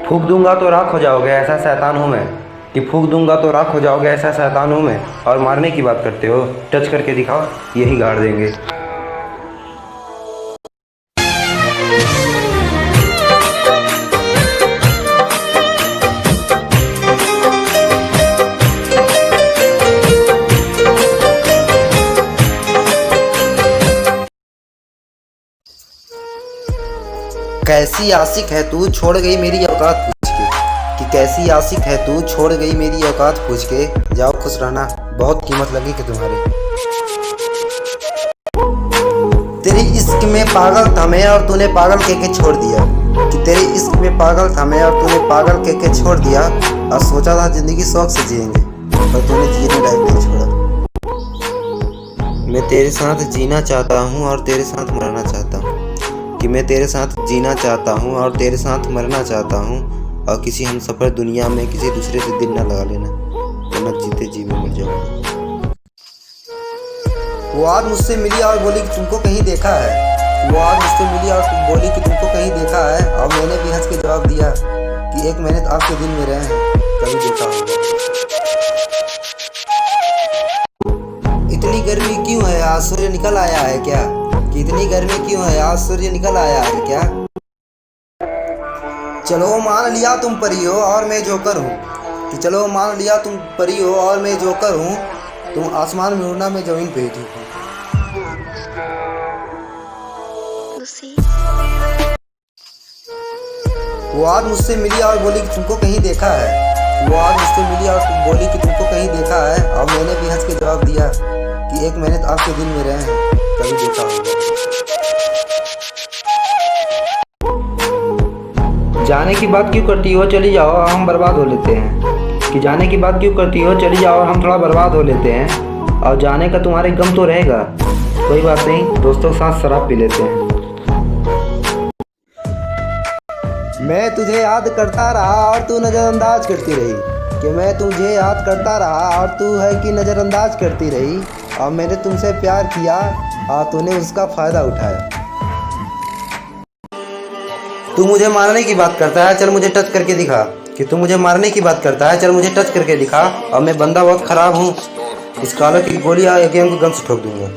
फूंक दूंगा तो राख हो जाओगे, ऐसा शैतान हूँ मैं। कि फूंक दूंगा तो राख हो जाओगे, ऐसा शैतान हूँ मैं। और मारने की बात करते हो, टच करके दिखाओ, यही गाड़ देंगे। कैसी आशिक है तू, छोड़ गई मेरी औकात पूछ के। कि कैसी आशिक है तू, छोड़ गई मेरी औकात पूछ के। जाओ खुश रहना, बहुत कीमत लगी कि तुम्हारी। तेरी इश्क में पागल था मैं और तूने पागल के छोड़ दिया। कि तेरे इश्क में पागल था मैं और तूने पागल के छोड़ दिया। और सोचा था जिंदगी शौक से जिएंगे, पर तूने जीने लायक नहीं छोड़ा। मैं तेरे साथ जीना चाहता हूँ और तेरे साथ मरना चाहता हूँ। कि मैं तेरे साथ जीना चाहता हूँ और तेरे साथ मरना चाहता हूँ। और किसी हम सफ़र दुनिया में किसी दूसरे से दिल न लगा लेना, वरना जीते जी में मर जाऊँगा। वो आज मुझसे मिली और बोली कि तुमको कहीं देखा है। वो आज मुझसे मिली और बोली कि तुमको कहीं देखा है। और मैंने भी हंस के जवाब दिया कि एक महीने तो आपके दिल में रहे हैं, कभी देखा होगा। इतनी गर्मी क्यों है, आज सूर्य निकल आया है क्या? कि इतनी गर्मी क्यों है, आज सूर्य निकल आया है क्या? चलो मान लिया तुम परी हो और मैं जोकर हूँ। कि चलो मान लिया तुम परी हो और मैं जोकर हूँ। तुम आसमान में उड़ना, मैं जमीन पे ही ठीक हूँ। वो आज मुझसे मिली और बोली कि तुमको कहीं देखा है। वो आज मुझसे मिली और बोली कि तुमको कहीं देखा है। और मैंने भी हंस के जवाब दिया कि एक महीने तो आपके दिल में रहे हैं, कभी देखा होगा। जाने की बात क्यों करती हो, चली जाओ, हम बर्बाद हो लेते हैं। कि जाने की बात क्यों करती हो, चली जाओ, हम थोड़ा बर्बाद हो लेते हैं। और जाने का तुम्हारे गम तो रहेगा, कोई बात नहीं, दोस्तों के साथ शराब पी लेते हैं। मैं तुझे याद करता रहा और तू नज़रअंदाज करती रही। कि मैं तुझे याद करता रहा और तू है कि नज़रअंदाज करती रही। और मैंने तुमसे प्यार किया और तूने उसका फ़ायदा उठाया। तू मुझे मारने की बात करता है, चल मुझे टच करके दिखा। कि तू मुझे मारने की बात करता है, चल मुझे टच करके दिखा। और मैं बंदा बहुत ख़राब हूँ, इस कालों की गोलियाँ एटीएम को गन से ठोक दूँगा।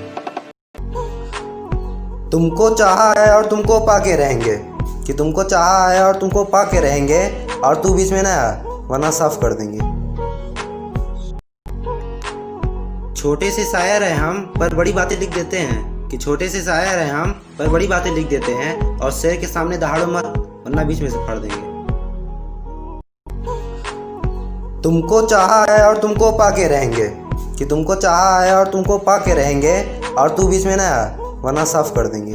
तुमको चाहा है और तुमको पाके रहेंगे। कि तुमको चाहा है और तुमको पाके रहेंगे। और तू बीच में ना आ, वरना साफ कर देंगे। छोटे से शायर हैं हम, पर बड़ी बातें लिख देते हैं। कि छोटे से शायर हैं हम, पर बड़ी बातें लिख देते हैं। और शेर के सामने दहाड़ो मत, वरना बीच में से फाड़ देंगे। तुमको चाहा है और तुमको पाके रहेंगे। कि तुमको चाहा है और तुमको पाके रहेंगे। और तू बीच में ना आ, वरना साफ कर देंगे।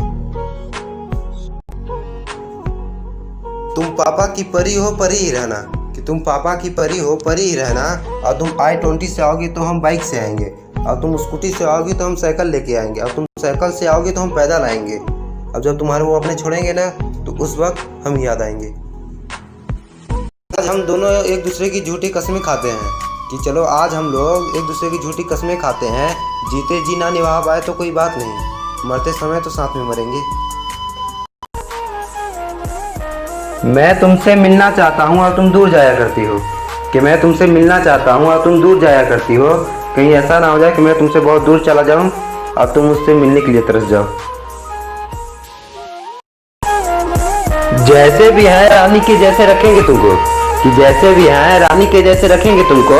तुम पापा की परी हो, परी ही रहना। कि तुम पापा की परी हो, परी ही रहना। और तुम I-20 से आओगी तो हम बाइक से आएंगे। और तुम स्कूटी से आओगी तो हम साइकिल लेके आएंगे। और तुम साइकिल से आओगी तो हम पैदल आएंगे। अब जब तुम्हारे वो अपने छोड़ेंगे ना, तो उस वक्त हम याद आएंगे। आज हम दोनों एक दूसरे की झूठी कसमें खाते हैं। कि चलो आज हम लोग एक दूसरे की झूठी कसमें खाते हैं। जीते जी ना निभा पाए तो कोई बात नहीं, मरते समय तो साथ में मरेंगे। मैं तुमसे मिलना चाहता हूँ और तुम दूर जाया करती हो। कि मैं तुमसे मिलना चाहता हूँ और तुम दूर जाया करती हो। कहीं ऐसा ना हो जाए कि मैं तुमसे बहुत दूर चला जाऊँ और तुम मुझसे मिलने के लिए तरस जाओ। जैसे भी है रानी के जैसे रखेंगे तुमको। कि जैसे भी है रानी के जैसे रखेंगे तुमको।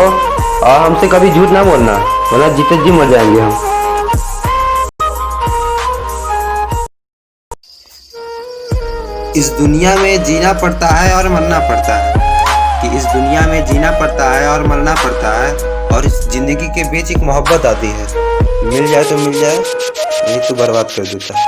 और हमसे कभी झूठ ना बोलना, वरना जीते जी मर जाएंगे हम। इस दुनिया में जीना पड़ता है और मरना पड़ता है। कि इस दुनिया में जीना पड़ता है और मरना पड़ता है। और इस जिंदगी के बीच एक मोहब्बत आती है, मिल जाए तो मिल जाए, नहीं तो बर्बाद कर देता है।